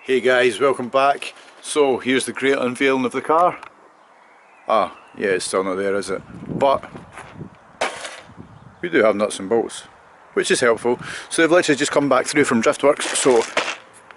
Hey guys, welcome back. So here's the great unveiling of the car. Ah, yeah, it's still not there, is it? But we do have nuts and bolts, which is helpful. So they've literally just come back through from Driftworks, so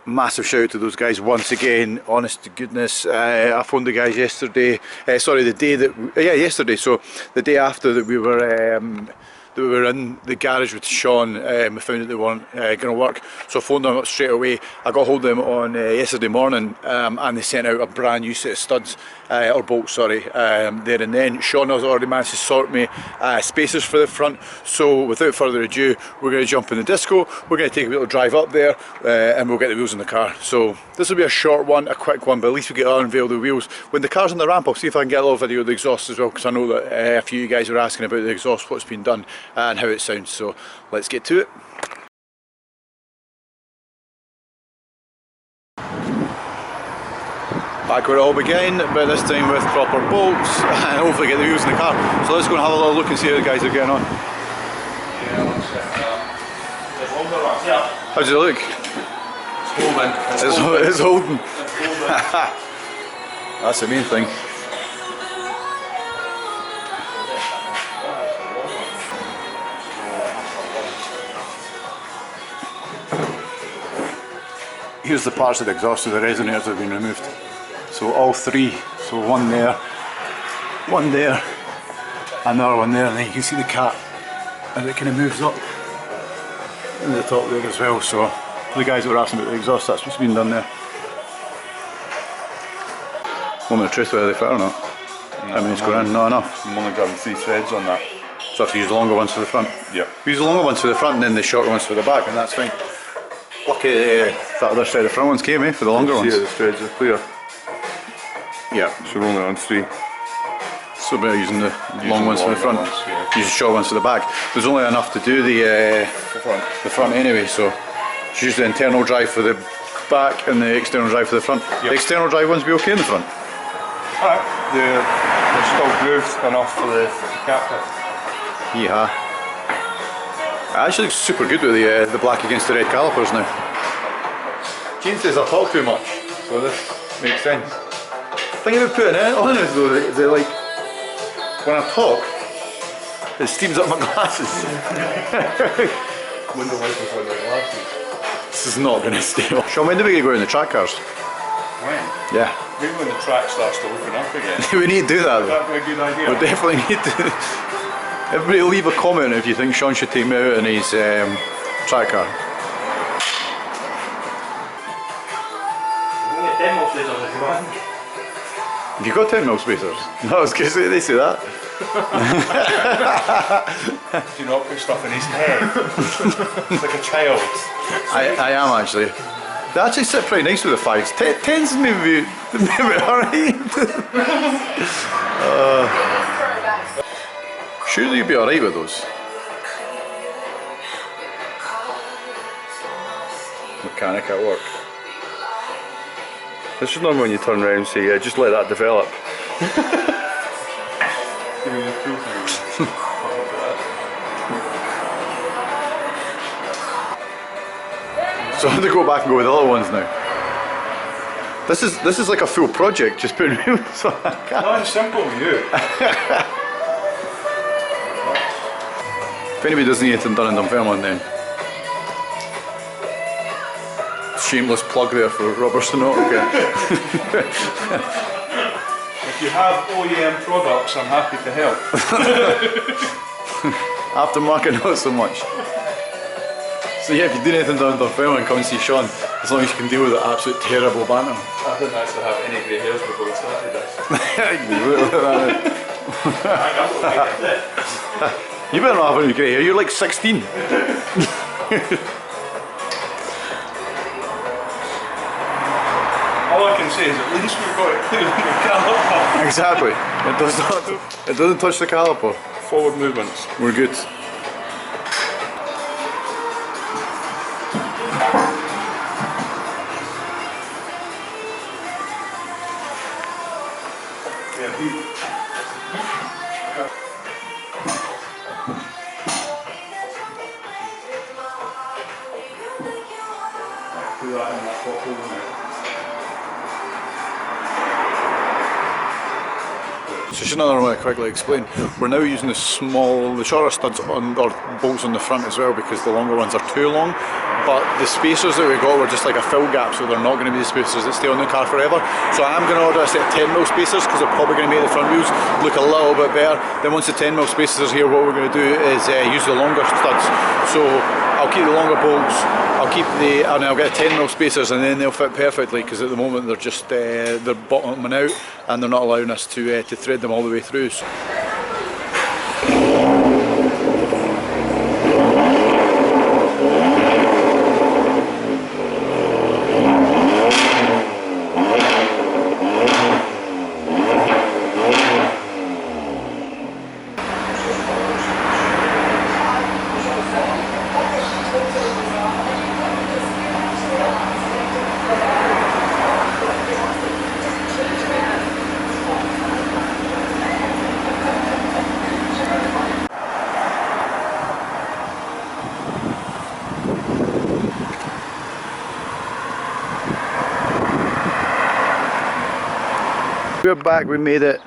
massive shout out to those guys once again. Honest to goodness, I phoned the guys yesterday, the day that, yesterday, so the day after that we were in the garage with Sean. We found that they weren't going to work, so I phoned them up straight away. I got hold of them on yesterday morning, and they sent out a brand new set of studs, or bolts, sorry, there and then. Sean has already managed to sort me spacers for the front, so without further ado, we're going to jump in the disco. We're going to take a little drive up there, and we'll get the wheels in the car. So this will be a short one, a quick one, but at least we get to unveil the wheels. When the car's on the ramp, I'll see if I can get a little video of the exhaust as well, because I know that a few of you guys were asking about the exhaust, what's been done and how it sounds. So let's get to it. Back where it all began, but this time with proper bolts and hopefully get the wheels in the car. So let's go and have a little look and see how the guys are getting on. Yeah, one second. Yeah. How does it look? It's holding. It's holding. That's the main thing. Here's the parts of the exhaust, so the resonators have been removed. So all three, so one there, another one there, and then you can see the cap as it kind of moves up in the top there as well. So the guys that were asking about the exhaust, that's what's been done there. Moment of truth, whether they fit or not. I mean, it's going in, not enough. I'm only grabbing 3 threads on that. So I have to use the longer ones for the front? Yeah. Use the longer ones for the front and then the shorter ones for the back, and that's fine. Lucky that other side of the front ones came, for the longer ones. Yeah, the threads are clear. Yeah. So we're only on 3. So better using the long ones for the front, use the short ones for the back. There's only enough to do the front anyway, so just use the internal drive for the back and the external drive for the front. Yep. The external drive ones be okay in the front? Alright, they're still grooved enough for the cap pit. Yeah. It actually looks super good with the black against the red calipers now. Gene says I talk too much, so this makes sense. The thing about putting it on is though, is that like, when I talk, it steams up my glasses. Window wipers on the glasses. This is not going to stay on. Sean, when do we get going in the track cars? When? Yeah. Maybe when the track starts to open up again. We need to do that though. Would that be a good idea? We definitely need to. Everybody leave a comment if you think Sean should take me out in his track car. Have you got 10 mil spacers? No, I was going to say, they say that. Do you not put stuff in his head? It's like a child. I am actually. They actually sit pretty nice with the 5s. 10s maybe alright. Surely you'll be alright with those. Mechanic at work. This is normally when you turn around and say, yeah, just let that develop. Give me the cool thing. So I'm going to go back and go with the little ones now. This is like a full project, just putting wheels on that car. No, it's simple with you. If anybody does need anything done in Dunfermline then. Shameless plug there for Robertson Auto Care. If you have OEM products, I'm happy to help. Aftermarket, not so much. So yeah, if you do anything down in Dunfermline, come and see Sean, as long as you can deal with the absolute terrible banter. I didn't actually have any grey hairs before we started this. You better not have any grey hair, you're like 16. All I can say is at least we've got it clear on the caliper. Exactly. It doesn't touch the caliper. Forward movements. We're good. Do that in that top hole now. just another one I quickly explain. We're now using the shorter studs on, or bolts on the front as well, because the longer ones are too long. But the spacers that we got were just like a fill gap, so they're not going to be the spacers that stay on the car forever. So I am going to order a set of 10mm spacers, because they're probably going to make the front wheels look a little bit better. Then once the 10mm spacers are here, what we're going to do is use the longer studs. So I'll keep the longer bolts, and I'll get 10mm spacers, and then they'll fit perfectly, because at the moment they're just they're bottoming out and they're not allowing us to thread them all the way through. So we're back, we made it.